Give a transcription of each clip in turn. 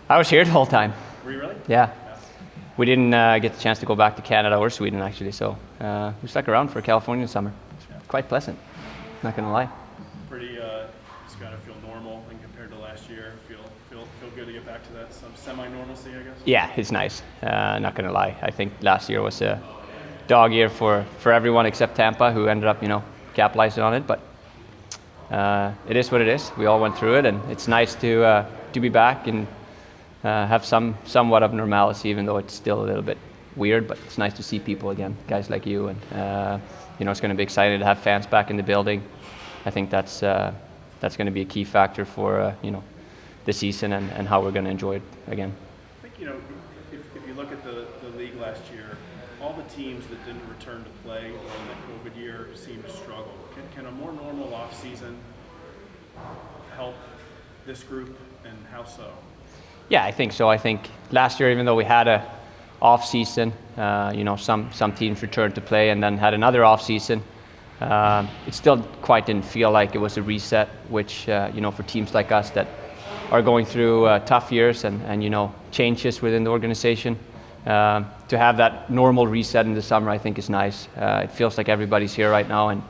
I was here the whole time. Were you really? Yeah. We didn't get the chance to go back to Canada or Sweden actually, so we stuck around for California summer. Quite pleasant, not gonna lie. Pretty, just gotta feel normal and compared to last year. Feel good to get back to that some semi-normalcy, I guess. Yeah, it's nice. Not gonna lie. I think last year was a dog year for everyone except Tampa, who ended up, capitalizing on it. But it is what it is. We all went through it, and it's nice to be back and have somewhat of normalcy, even though it's still a little bit weird. But it's nice to see people again, guys like you, and it's going to be exciting to have fans back in the building. I think that's going to be a key factor for the season and how we're going to enjoy it again. I think if you look at the league last year, all the teams that didn't return to play in that COVID year seemed to struggle. Can a more normal off season help this group, and how so? Yeah, I think so. I think last year, even though we had a off season, some teams returned to play and then had another off season. It still quite didn't feel like it was a reset, which for teams like us that are going through tough years and changes within the organization, to have that normal reset in the summer, I think is nice. It feels like everybody's here right now and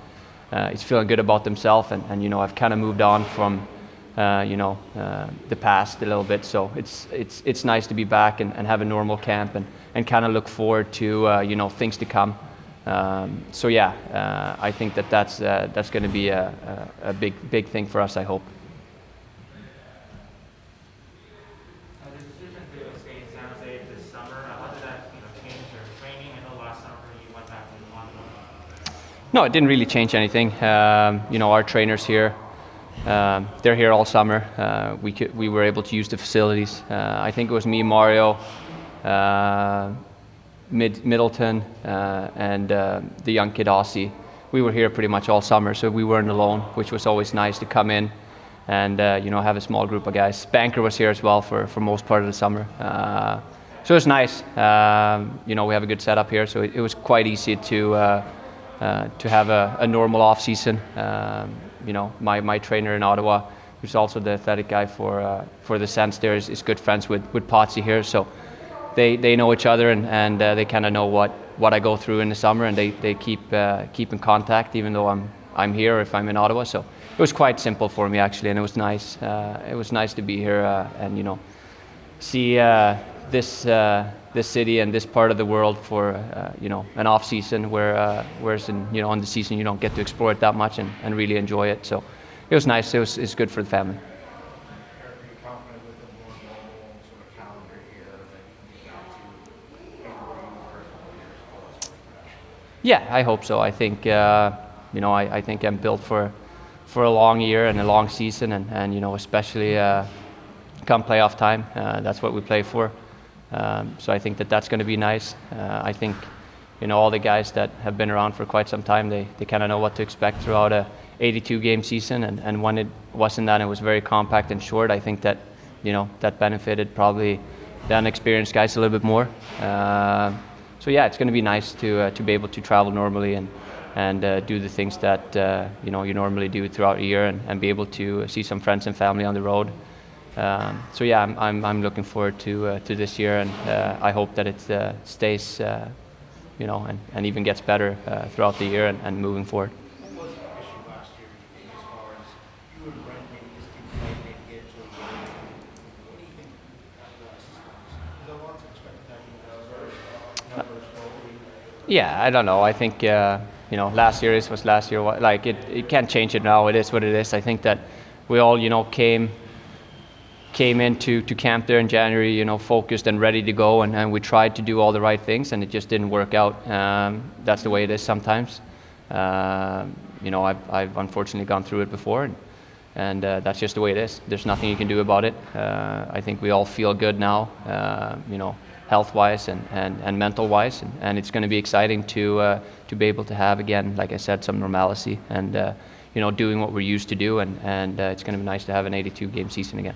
is feeling good about themselves, and I've kind of moved on from the past a little bit, so it's nice to be back and have a normal camp and kind of look forward to things to come. I think that's going to be a big thing for us, I hope. The decision to stay in San Jose this summer, how did that change your training? I know last summer you went back to Montreal. No, it didn't really change anything. Our trainers here, they're here all summer. We were able to use the facilities. I think it was me, Mario, Middleton, and the young kid Aussie. We were here pretty much all summer, so we weren't alone, which was always nice to come in and have a small group of guys. Banker was here as well for most part of the summer. So it was nice. We have a good setup here, so it was quite easy to have a normal off season. My trainer in Ottawa, who's also the athletic guy for the Sens there, is good friends with Potsy here, so they know each other and they kind of know what I go through in the summer, and they keep in contact even though I'm here if I'm in Ottawa. So it was quite simple for me actually, and it was nice. It was nice to be here and see this city and this part of the world for an off season whereas in the season you don't get to explore it that much and really enjoy it. So it was nice. It's good for the family. Are you confident with a more normal sort of calendar here that you got to February or Yeah, I hope so. I think I think I'm built for a long year and a long season, and especially come playoff time. That's what we play for. So I think that's going to be nice. I think all the guys that have been around for quite some time, they kind of know what to expect throughout a 82 game season, and when it wasn't that, it was very compact and short. I think that that benefited probably the unexperienced guys a little bit more. So yeah, it's going to be nice to be able to travel normally and do the things that you normally do throughout the year, and be able to see some friends and family on the road. So yeah, I'm looking forward to this year, and I hope that it stays, and even gets better throughout the year and moving forward. What was the issue last year, do you think, as far as you and Brent maybe just didn't play, maybe get to a game? What do you think that was? Because a lot's expected that numbers slowly. Yeah, I don't know. I think last year was last year. Like it can't change it now. It is what it is. I think that we all came into camp there in January, focused and ready to go, and we tried to do all the right things, and it just didn't work out. That's the way it is sometimes. I've unfortunately gone through it before, and that's just the way it is. There's nothing you can do about it. I think we all feel good now, health-wise and mental-wise, and it's going to be exciting to be able to have, again, like I said, some normalcy and doing what we're used to do, and it's going to be nice to have an 82 game season again.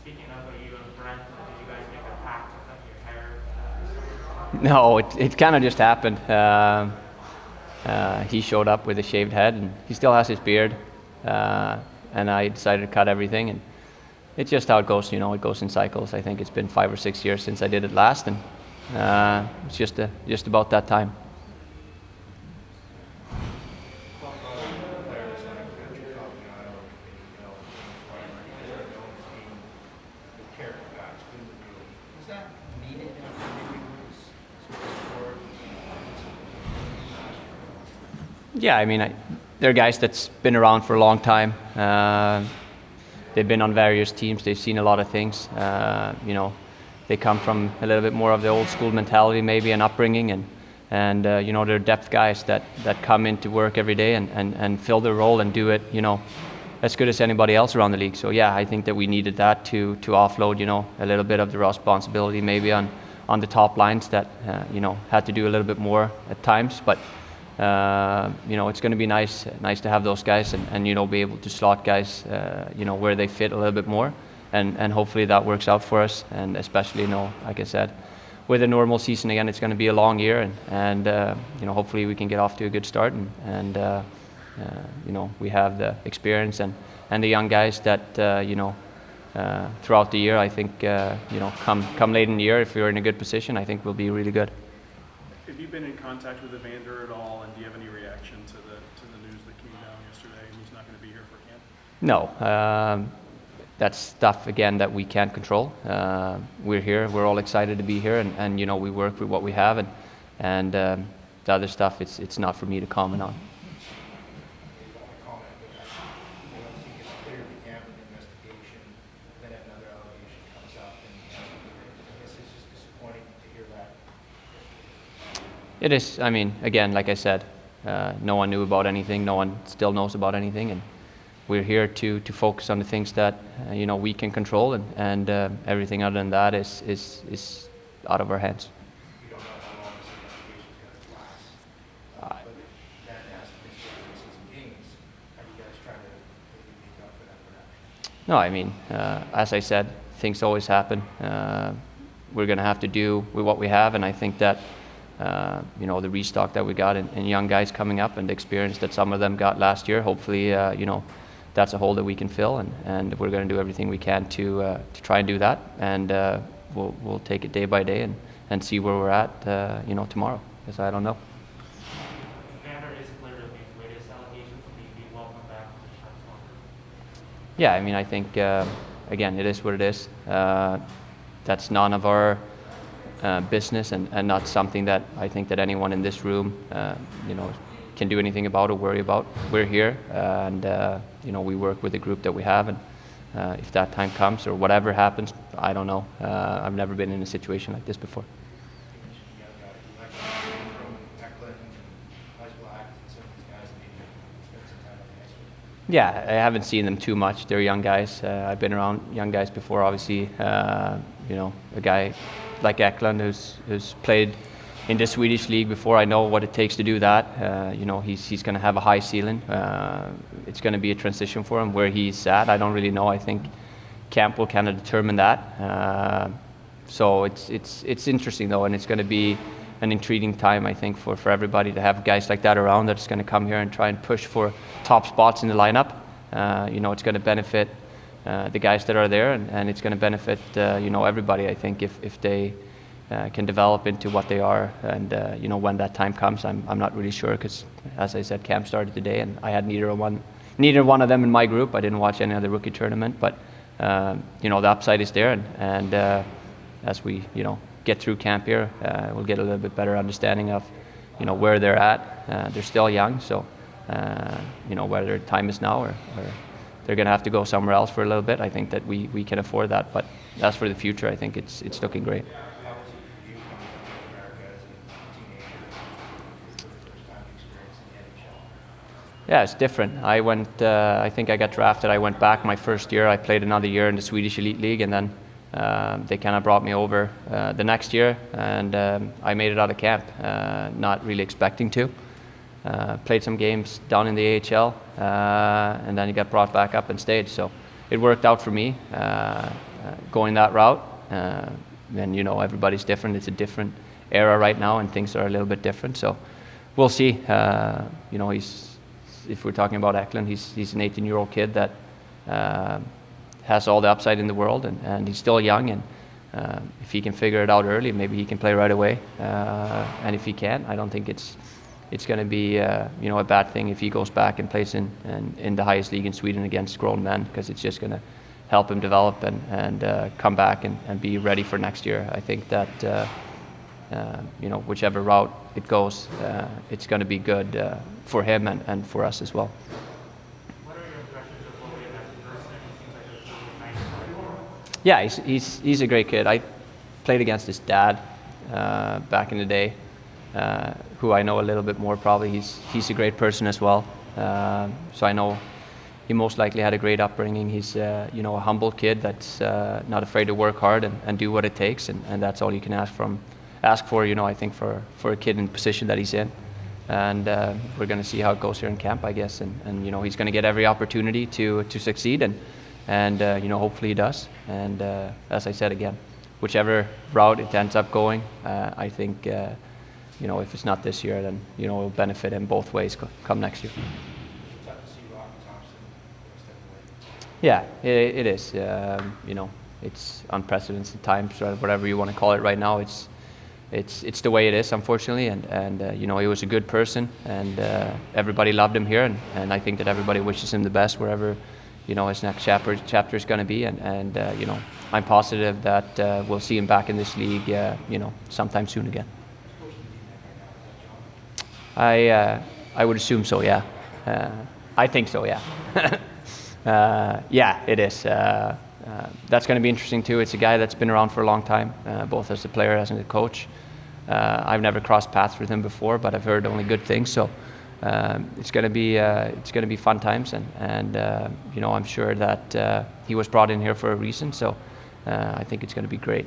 Speaking of you and Brent, did you guys make a pact to cut your hair? No, it kind of just happened. He showed up with a shaved head, and he still has his beard. And I decided to cut everything, and it's just how it goes. It goes in cycles. I think it's been 5 or 6 years since I did it last, and it's just about that time. Players like Andrew Cogliano, are known as being the character guys, good with you. Was that needed after maybe scored? Yeah, I mean, they're guys that's been around for a long time. They've been on various teams. They've seen a lot of things. They come from a little bit more of the old school mentality, maybe, and upbringing, and they're depth guys that come into work every day and fill their role and do it, as good as anybody else around the league. So yeah, I think that we needed that to offload, a little bit of the responsibility maybe on the top lines that had to do a little bit more at times, but. It's going to be nice to have those guys and be able to slot guys where they fit a little bit more, and hopefully that works out for us, and especially like I said, with a normal season again, it's going to be a long year, and hopefully we can get off to a good start, and we have the experience and the young guys that throughout the year, I think come late in the year, if we're in a good position, I think we'll be really good. Have you been in contact with Evander at all, and do you have any reaction to the news that came down yesterday? He's not going to be here for camp. No, that's stuff again that we can't control. We're here. We're all excited to be here, and we work with what we have, and the other stuff it's not for me to comment on. It is. I mean, again, like I said, no one knew about anything. No one still knows about anything, and we're here to focus on the things that we can control, and everything other than that is out of our hands. We don't know how long this investigation is going to last, but that has to be season games. How do you guys try to make up for that production? No, I mean, as I said, things always happen. We're going to have to do with what we have, and I think that. The restock that we got and young guys coming up and the experience that some of them got last year, hopefully, that's a hole that we can fill, and we're going to do everything we can to try and do that, and we'll take it day by day and see where we're at, tomorrow, because I don't know. Evander is clear to the latest allegations will be welcome back to the Sharks locker room. Yeah, I mean, I think, again, it is what it is. That's none of our business and not something that I think that anyone in this room can do anything about or worry about. We're here, and we work with the group that we have, and if that time comes or whatever happens, I don't know. I've never been in a situation like this before. Yeah, I haven't seen them too much. They're young guys. I've been around young guys before, obviously. A guy like Eklund who's played in the Swedish league before. I know what it takes to do that. He's going to have a high ceiling. It's going to be a transition for him. Where he's at, I don't really know. I think camp will kind of determine that. So it's interesting though, and it's going to be an intriguing time, I think, for everybody to have guys like that around that's going to come here and try and push for top spots in the lineup. It's going to benefit the guys that are there, and it's going to benefit everybody, I think, if they can develop into what they are, and when that time comes, I'm not really sure, because as I said, camp started today, and I had neither one of them in my group. I didn't watch any of the rookie tournament, but the upside is there, and as we get through camp here, we'll get a little bit better understanding of where they're at. They're still young, so whether time is now or they're going to have to go somewhere else for a little bit. I think that we can afford that, but as for the future, I think it's looking great. How was it for you coming to America as a teenager for the first time experience in the NHL? Yeah, it's different. I think I got drafted. I went back my first year. I played another year in the Swedish Elite League, and then they kind of brought me over the next year, and I made it out of camp, not really expecting to. Played some games down in the AHL, and then he got brought back up and stayed. So it worked out for me going that route. And everybody's different. It's a different era right now, and things are a little bit different. So we'll see. If we're talking about Eklund, he's an 18-year-old kid that has all the upside in the world, and he's still young, and if he can figure it out early, maybe he can play right away. And if he can't, I don't think it's going to be a bad thing if he goes back and plays in the highest league in Sweden against grown men, because it's just going to help him develop and come back and be ready for next year. I think that whichever route it goes, it's going to be good for him and for us as well. What are your impressions of William as a person? He seems like a really nice guy. Yeah, he's a great kid. I played against his dad back in the day, who I know a little bit more probably. He's a great person as well. So I know he most likely had a great upbringing. He's a humble kid that's not afraid to work hard and do what it takes, and that's all you can ask for. I think for a kid in the position that he's in. And we're going to see how it goes here in camp, I guess. And he's going to get every opportunity to succeed, and hopefully he does. And as I said again, whichever route it ends up going, I think if it's not this year, then it'll benefit him both ways come next year. Yeah, it is. It's unprecedented times, or whatever you want to call it right now. It's the way it is, unfortunately, and he was a good person, and everybody loved him here, and I think that everybody wishes him the best wherever his next chapter is going to be, and I'm positive that we'll see him back in this league sometime soon again. I would assume so, yeah. I think so, yeah. Yeah, it is. That's going to be interesting too. It's a guy that's been around for a long time, both as a player as a coach. I've never crossed paths with him before, but I've heard only good things. So it's going to be fun times, and I'm sure that he was brought in here for a reason. So I think it's going to be great.